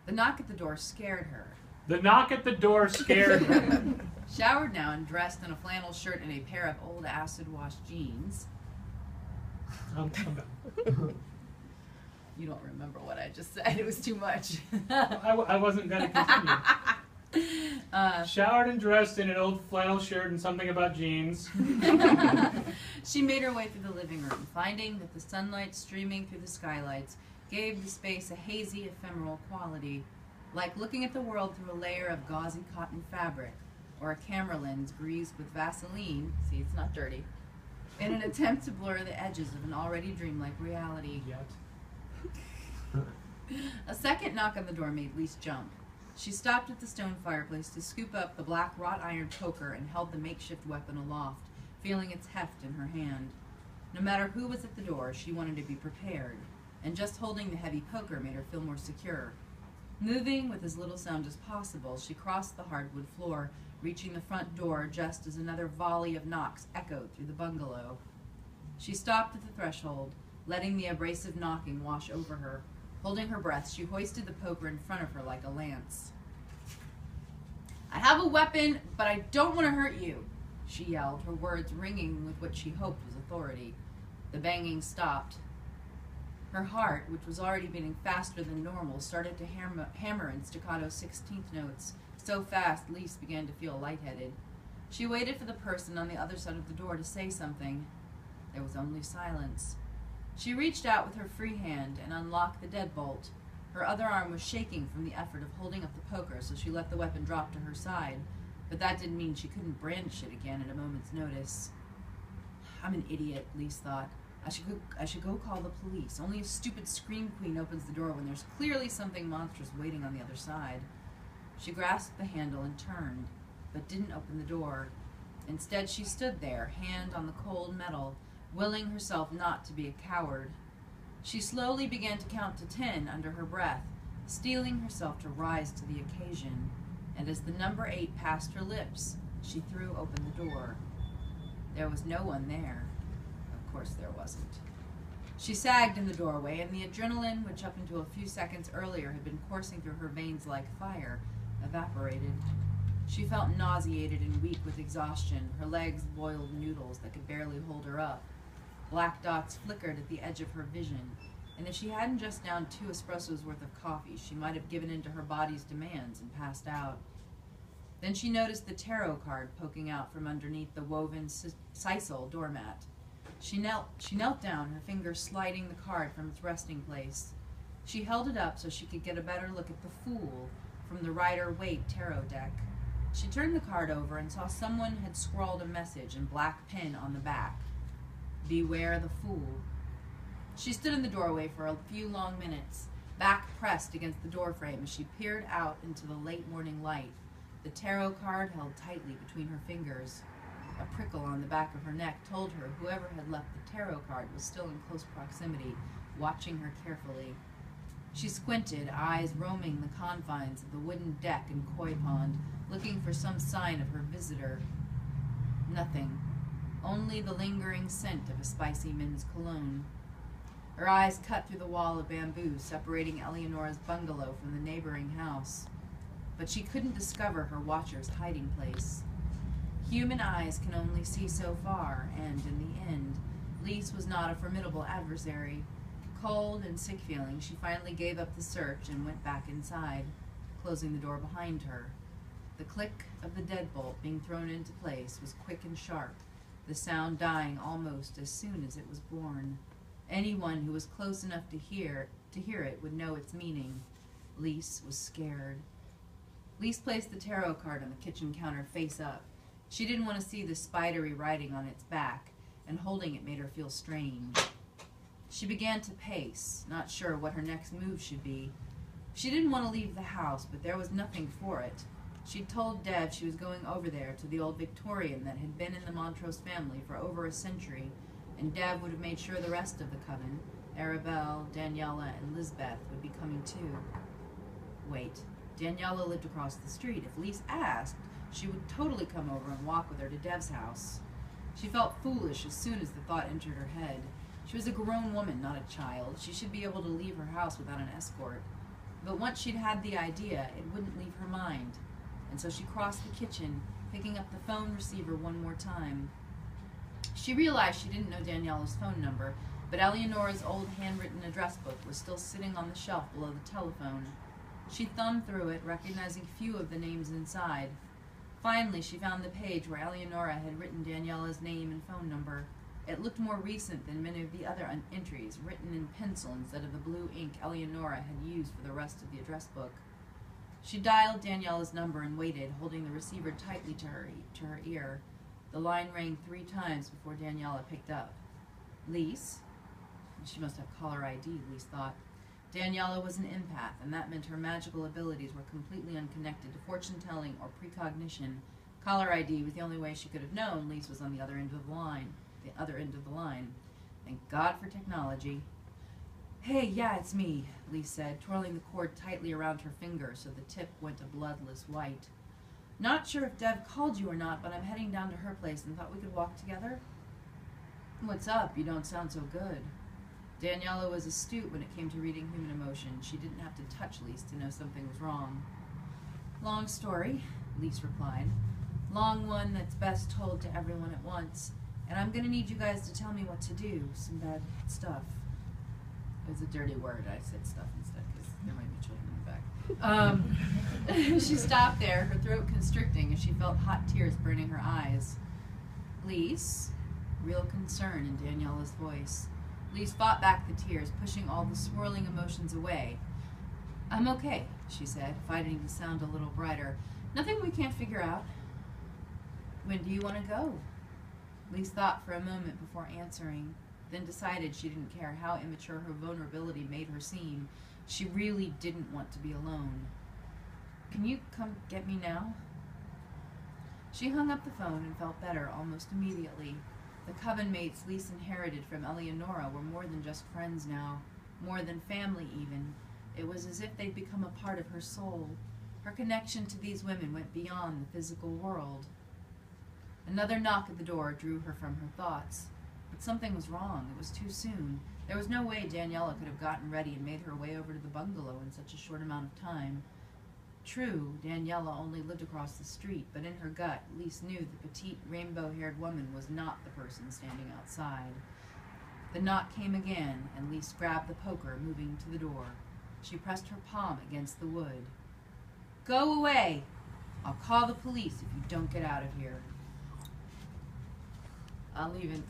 The knock at the door scared her. The knock at the door scared her. Showered now and dressed in a flannel shirt and a pair of old acid-wash jeans. I'm back. You don't remember what I just said. It was too much. I wasn't going to continue. Showered and dressed in an old flannel shirt and something about jeans. She made her way through the living room, finding that the sunlight streaming through the skylights gave the space a hazy, ephemeral quality, like looking at the world through a layer of gauzy cotton fabric, or a camera lens greased with Vaseline, see, it's not dirty, in an attempt to blur the edges of an already dreamlike reality. Yet. A second knock on the door made Lise jump. She stopped at the stone fireplace to scoop up the black wrought iron poker and held the makeshift weapon aloft, feeling its heft in her hand. No matter who was at the door, she wanted to be prepared, and just holding the heavy poker made her feel more secure. Moving with as little sound as possible, she crossed the hardwood floor, reaching the front door just as another volley of knocks echoed through the bungalow. She stopped at the threshold, letting the abrasive knocking wash over her. Holding her breath, she hoisted the poker in front of her like a lance. "I have a weapon, but I don't want to hurt you," she yelled, her words ringing with what she hoped was authority. The banging stopped. Her heart, which was already beating faster than normal, started to hammer in staccato 16th notes, so fast Lise began to feel lightheaded. She waited for the person on the other side of the door to say something. There was only silence. She reached out with her free hand and unlocked the deadbolt. Her other arm was shaking from the effort of holding up the poker, so she let the weapon drop to her side. But that didn't mean she couldn't brandish it again at a moment's notice. I'm an idiot, Lise thought. I should go call the police. Only a stupid scream queen opens the door when there's clearly something monstrous waiting on the other side. She grasped the handle and turned, but didn't open the door. Instead, she stood there, hand on the cold metal, willing herself not to be a coward. She slowly began to count to 10 under her breath, steeling herself to rise to the occasion, and as the number 8 passed her lips, she threw open the door. There was no one there. Of course there wasn't. She sagged in the doorway, and the adrenaline, which up until a few seconds earlier had been coursing through her veins like fire, evaporated. She felt nauseated and weak with exhaustion, her legs boiled noodles that could barely hold her up. Black dots flickered at the edge of her vision, and if she hadn't just downed 2 espressos worth of coffee, she might have given in to her body's demands and passed out. Then she noticed the tarot card poking out from underneath the woven sisal doormat. She knelt down, her fingers sliding the card from its resting place. She held it up so she could get a better look at the Fool from the Rider-Waite tarot deck. She turned the card over and saw someone had scrawled a message in black pen on the back. Beware the Fool. She stood in the doorway for a few long minutes, back pressed against the doorframe as she peered out into the late morning light, the tarot card held tightly between her fingers. A prickle on the back of her neck told her whoever had left the tarot card was still in close proximity, watching her carefully. She squinted, eyes roaming the confines of the wooden deck and koi pond, looking for some sign of her visitor. Nothing. Only the lingering scent of a spicy men's cologne. Her eyes cut through the wall of bamboo separating Eleonora's bungalow from the neighboring house. But she couldn't discover her watcher's hiding place. Human eyes can only see so far, and in the end, Lise was not a formidable adversary. Cold and sick feeling, she finally gave up the search and went back inside, closing the door behind her. The click of the deadbolt being thrown into place was quick and sharp, the sound dying almost as soon as it was born. Anyone who was close enough to hear it would know its meaning. Lise was scared. Lise placed the tarot card on the kitchen counter face up. She didn't want to see the spidery writing on its back, and holding it made her feel strange. She began to pace, not sure what her next move should be. She didn't want to leave the house, but there was nothing for it. She'd told Dev she was going over there to the old Victorian that had been in the Montrose family for over a century, and Dev would have made sure the rest of the coven, Arabelle, Daniela, and Lisbeth, would be coming too. Wait, Daniela lived across the street. If Lise asked, she would totally come over and walk with her to Dev's house. She felt foolish as soon as the thought entered her head. She was a grown woman, not a child. She should be able to leave her house without an escort. But once she'd had the idea, it wouldn't leave her mind. And so she crossed the kitchen, picking up the phone receiver one more time. She realized she didn't know Daniela's phone number, but Eleonora's old handwritten address book was still sitting on the shelf below the telephone. She thumbed through it, recognizing few of the names inside. Finally, she found the page where Eleonora had written Daniela's name and phone number. It looked more recent than many of the other entries, written in pencil instead of the blue ink Eleonora had used for the rest of the address book. She dialed Daniela's number and waited, holding the receiver tightly to her ear. The line rang 3 times before Daniela picked up. Lise? She must have caller ID, Lise thought. Daniela was an empath, and that meant her magical abilities were completely unconnected to fortune-telling or precognition. Caller ID was the only way she could have known Lise was on the other end of the line. Thank God for technology. Hey, yeah, it's me, Lise said, twirling the cord tightly around her finger so the tip went a bloodless white. Not sure if Dev called you or not, but I'm heading down to her place and thought we could walk together. What's up? You don't sound so good. Daniela was astute when it came to reading human emotion. She didn't have to touch Lise to know something was wrong. Long story, Lise replied. Long one that's best told to everyone at once. And I'm going to need you guys to tell me what to do. Some bad stuff. It was a dirty word. I said stuff instead because there might be children in the back. She stopped there, her throat constricting as she felt hot tears burning her eyes. Lise? Real concern in Daniela's voice. Lise fought back the tears, pushing all the swirling emotions away. I'm okay, she said, fighting to sound a little brighter. Nothing we can't figure out. When do you want to go? Lise thought for a moment before answering, then decided she didn't care how immature her vulnerability made her seem. She really didn't want to be alone. Can you come get me now? She hung up the phone and felt better almost immediately. The coven mates Lise inherited from Eleonora were more than just friends now, more than family even. It was as if they'd become a part of her soul. Her connection to these women went beyond the physical world. Another knock at the door drew her from her thoughts. But something was wrong. It was too soon. There was no way Daniela could have gotten ready and made her way over to the bungalow in such a short amount of time. True, Daniela only lived across the street, but in her gut, Lise knew the petite, rainbow-haired woman was not the person standing outside. The knock came again, and Lise grabbed the poker, moving to the door. She pressed her palm against the wood. Go away! I'll call the police if you don't get out of here. I'll leave it.